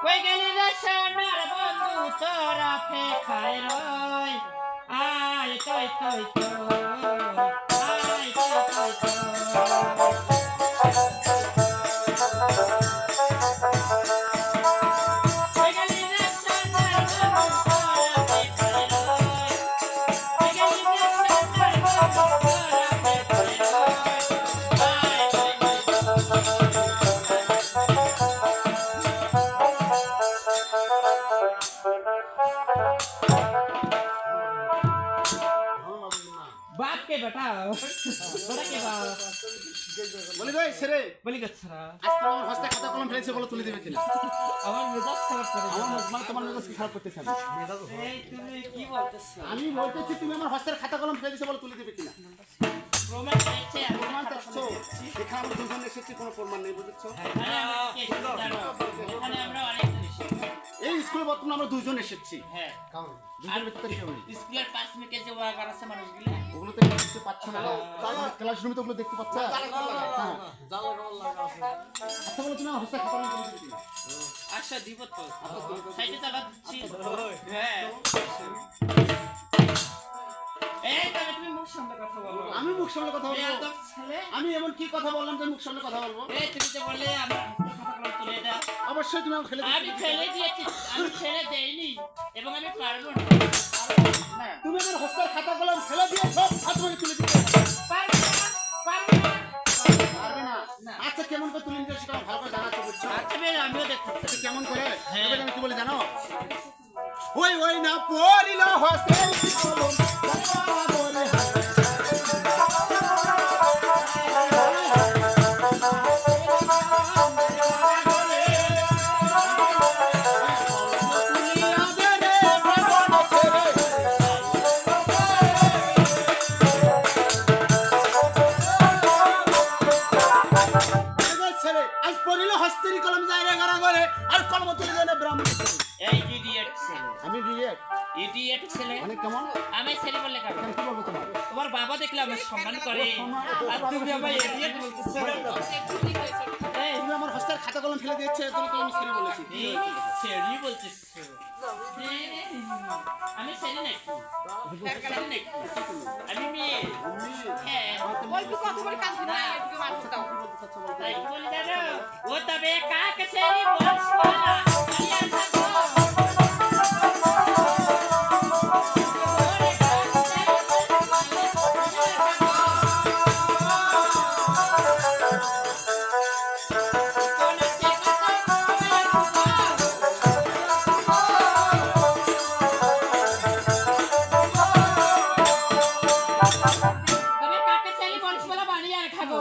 কই গেলি রে সোনার বন্ধু তোরা ফেখায় রই আয় তুই তুই তুই আয় তুই তুই তুই কই গেলি রে সোনার বন্ধু তোরা ফেখায় রই কই গেলি রে সোনার বন্ধু তোরা ফেখায় রই আয় তুই তুই बाप के बेटा बड़ा के बाप বলি ভাই ছেড়ে বলি গছরা আজকে আমার হস্তে খাতা কলম ফেলেছে বলো তুলে দেবে কিনা আমার মেজাজ খারাপ করে আমার মানে তোমার মেজাজ কি খারাপ করতেছে আমি এই তুমি কি বলতেছো আমি বলতেছি তুমি আমার হস্তের খাতা কলম ফেলেছে বলো তুলে দেবে কিনা প্রমাণ চাইছে আমি প্রমাণ চাচ্ছো এখানে আমরা দুজন এসেছি কোনো প্রমাণ নেই বুঝেছো এখানে আমরা কে জানো এখানে আমরা অনেকজন এসেছি এই স্কুলে বর্তমানে আমরা দুজন এসেছি হ্যাঁ দুজন ভিতরে কেউ নেই স্কুলের পাশ থেকে যে ওয়াগার আছে মানুষগুলো ওগুলো তো দেখতে পাচ্ছ না ক্লাসরুমে তো ওগুলো দেখতে পাচ্ছ হ্যাঁ আচ্ছা বলো তুমি আমার হস্তের খাতা কলম তুলে দেবে কিনা আচ্ছা দিব তো সাইডে চালা দিচ্ছি হ্যাঁ এই তবে তুমি মুখ সামনে কথা বলো আমি মুখ সামনে কথা বলবো বেয়াদব ছেলে আমি এমন কি কথা বললাম যে মুখ সামনে কথা বলবো এই তুমি যে বললে আমার কথা তুলে দাও অবশ্যই তুমি আমাকে ফেলে আমি ফেলে দিয়েছি আমি ফেলে দেইনি এবং আমি পারবো না তুমি আমার হস্তের খাতা কলম ফেলে দিয়েছো আর তোমাকে তুলে দিতে পারবো না পারবো না পারবে না আচ্ছা কেমন করে তুলে নিতে সেটা আমার ভালো করে জানাতে বুঝছো আচ্ছা বেশ আমিও দেখতে আচ্ছা, কেমন করে হ্যাঁ। এবার আমি কি বলি জানো ওই ওই না পড়িল হস্তের কলম জানা বলে আজ পড়িল হস্তের কলম জায়গা করা করে আর কলম তুলে দেয় না ব্রাহ্মণ এই ইডিয়েট ছেলে আমি রিয়েক্ট ইডিয়েট ছেলে মানে কেমন আমি ছেলে বললে কেন কি বলবো তোমার তোমার বাবা দেখলে আমার সম্মান করে আর তুমি আমার ইডিয়েট বলতেছো এই তুমি আমার হস্তের খাতা কলম ফেলে দিয়েছো তুমি তো আমি ছেড়ে বলেছি এই ছেড়ি বলতেছো আমি ছেলে নাকি ছেলে নাকি আমি মেয়ে হ্যাঁ অল্প কথা বলে কাঁদবি না একটু মারতে দাও তাই বলি দাদা ও তবে কাকে ছেড়ি বলছো আলিয়া থাকো